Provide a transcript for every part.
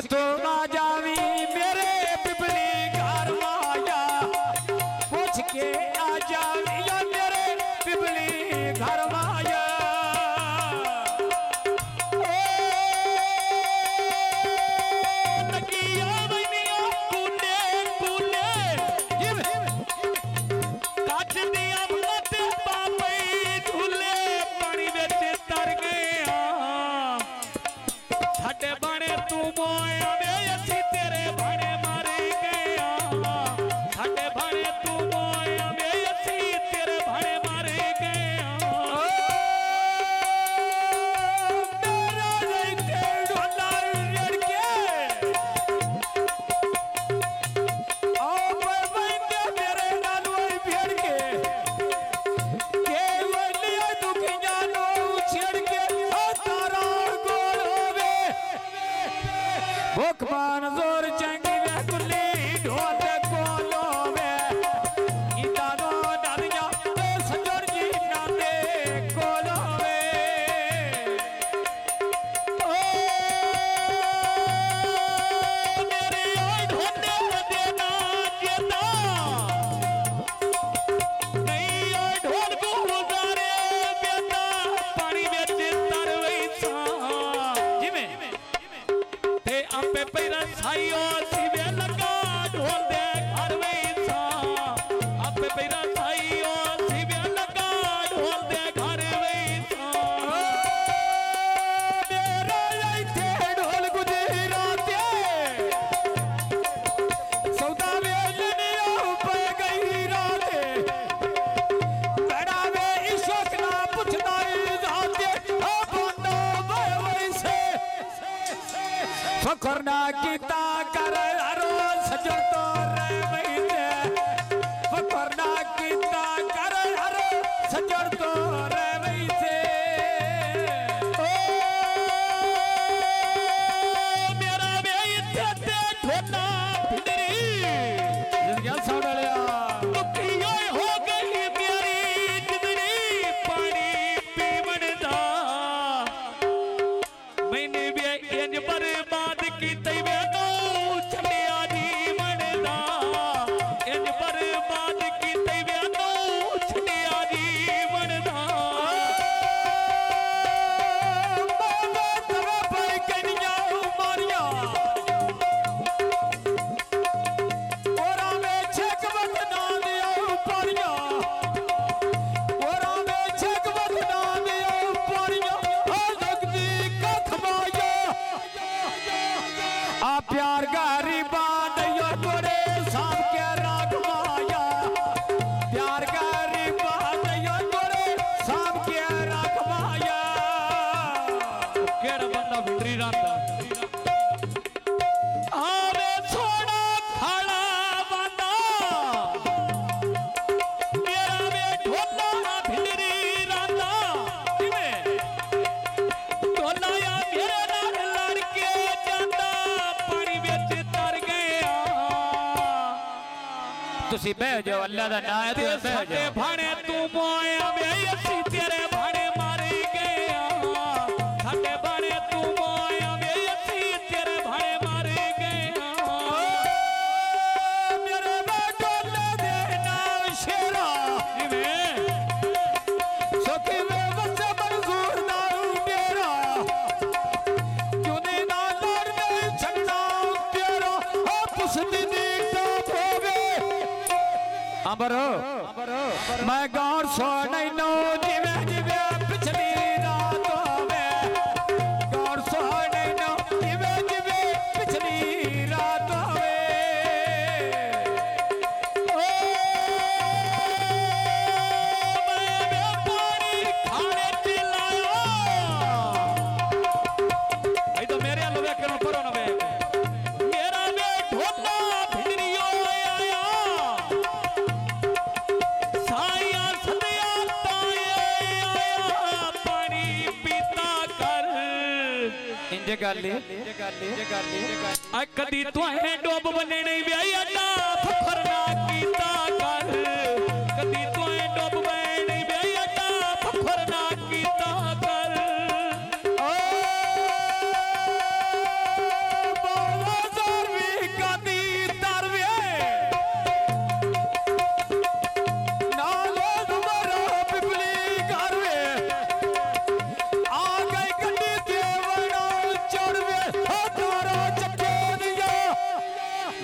के तो ना जावी मेरे पिपली घर माया, पूछ के आ जावी मेरे पिपली घर माया। फखरना कीता कर हरो सजो तो रे वैसे, फखरना कीता कर हरो सजो तो रे वैसे। ओ मेरा बेइते ते ठोना भिड़री जिंदगी सावड़िया दुखिया हो गई मेरी जिंदगी पानी पीवन दा। मैंने भी इंज बर्बाद की तैवे नो छड़िया जीवन दा, इंज बर्बाद की तैवे नो छड़िया जीवन दा। बाबा तवे पर कन्या मारिया ओरा में छक वत ना दिया उपरिया, ओरा में छक वत ना दिया उपरिया। ओ जगदी कथ माया आ प्यार गरीबा दैयो तोरे साम के राग माया, प्यार गरीबा दैयो तोरे साम के राग माया। केड़ा बंदा भिड़री रांदा आवे छोड़ा खाला बंदा मेरा वे ढोला भिड़री रांदा। ढोला या मेरे नाल लड़के जांदा तुसी बह जाओ, अल्लाह दा नाम है, तुसी बह जाओ। भाने तू मोया वे असी तेरे भाने मारे गया, साडे भाने तू मोया वे असी तेरे भाने मारे गया। मेरे बाटोले दे नाम शेरा जिवें सोके वे वसे मंजूर ना मेरा, जुने ना लड़ने छन्ना तेरा आपस दी अमरो मैं गाँव सो नहीं नो जिवे जिवे पिछली रातों में, गाँव सो नहीं नो जिवे जिवे पिछली रातों में। ओ मैं पानी खाने चिल्लाया भाई तो मेरे लोग क्यों करो ना बे मेरा वे ढोला भिड़रियो आया साया सदिया ताया पानी पीता कर इंजे गाली कदी तुहे डोब बने नहीं व्याई अड्डा फखरना कीता कर, कदी तुहे डोब बने नहीं व्याई अड्डा फखरना कीता कर। ओ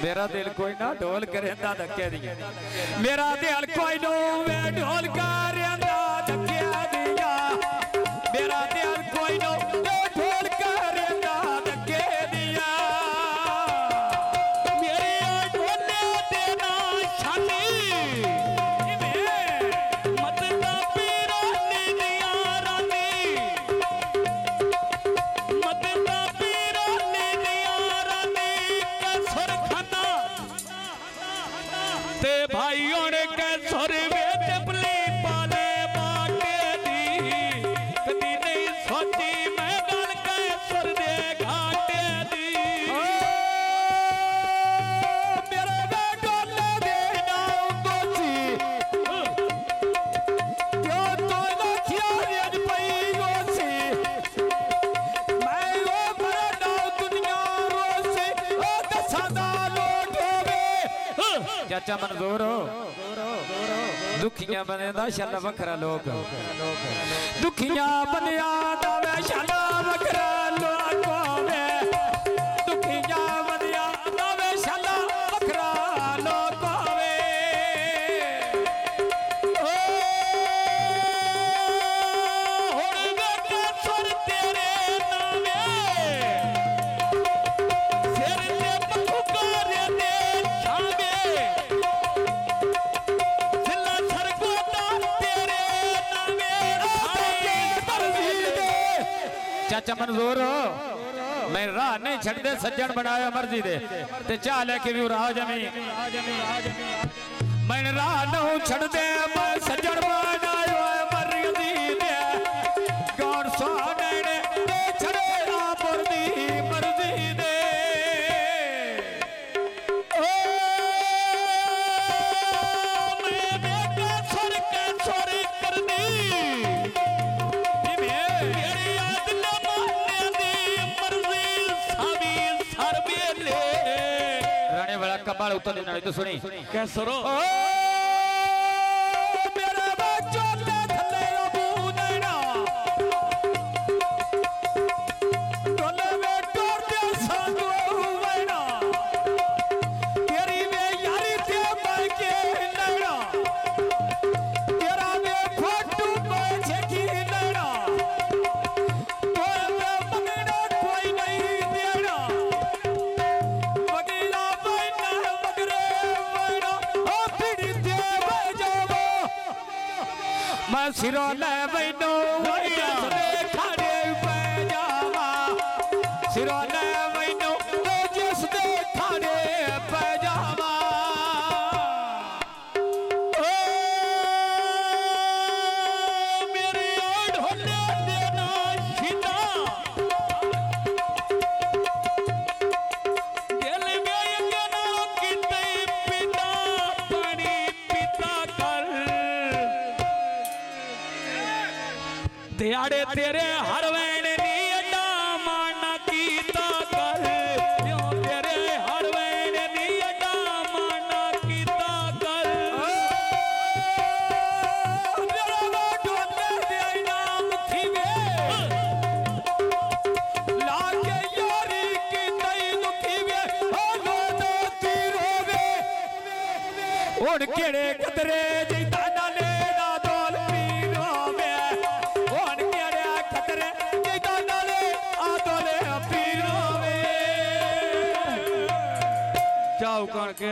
मेरा दिल कोई ना ढोल करेंदा धक्के दिया मेरा दिल कोई नो वे ढोल करेंदा धक्के दिया मेरा दिल कोई नो ढोल करेंदा धक्के दिया मेरे ढोले देना शानी मत दा पीरा नीलिया रानी मत दा पीरा नीलिया रानी कसर खाना ते भाइयों ने कैसर वे चपली पाले बाटे दी कदी नहीं सोची मैं गल कैसर दे घाटे दी मेरे ढोले दे नाम गोची क्यों तो लखिया रेज पई गोसी मैं वो मरा नाम दुनिया रोसी ओ दसादा लोट होवे चाचा मंजूर हो दुखियां बने दा शाला वखरा लोक दुखियां बनिया दा वे शाला वखरा लोक होवे दुखियां बनिया दा वे शाला वखरा लोक होवे ओ हुण बेटा सुर तेरे नामे सिर ते पखुकारे दे छावे सिला सरगोदा तेरे नामे चाचा मंजूर हो मैं राह नहीं छड़ दे सज्जन बनाया मर्जी दे ते चाह लेके भी राह जमी मैं राह नहीं छड़ दे मैं सज्जन बनाया मर्जी दे कौन सो नैने ते छड़े आपुर दी मर्जी दे ओ मैं बेटा सुर के सुर कर दी मेरी याद न माने दी मर्जी सावी सर बेले राणे वाला कबाल उतर देना तो सुनी कैसरो ओ मेरे बच्चों ले थले अबू नैना ढोले में टोर दे साधु वैना तेरी वे यारी ते मर के नैना तेरा वे फोटू बचे की नैना कोई वे मगना कोई नहीं देना मगना वैना मगरे वैना ओ पीड़ी दे बजावो मैं सिरों ले वैनो जिसने खाने पे जावा सिरों ले वैनो जिसने खाने पे जावा ओ मेरे ढोले देना सीधा दिल में यंगना किते पिता पानी पिता कर दिहाड़े तेरे हर वैन नी अड्डा माना कीता कर क्यों तेरे हर वैन नी अड्डा माना कीता कर मेरा ढोले दे नाम थीवे लागे यारी की तई दुखीवे ओ नो तीरो वे उड़ केड़े कतरे जिता नाले ना दोल पीरो वे उड़ केड़े खतरे जिता नाले आ दोले पीरो वे जाओ कौन के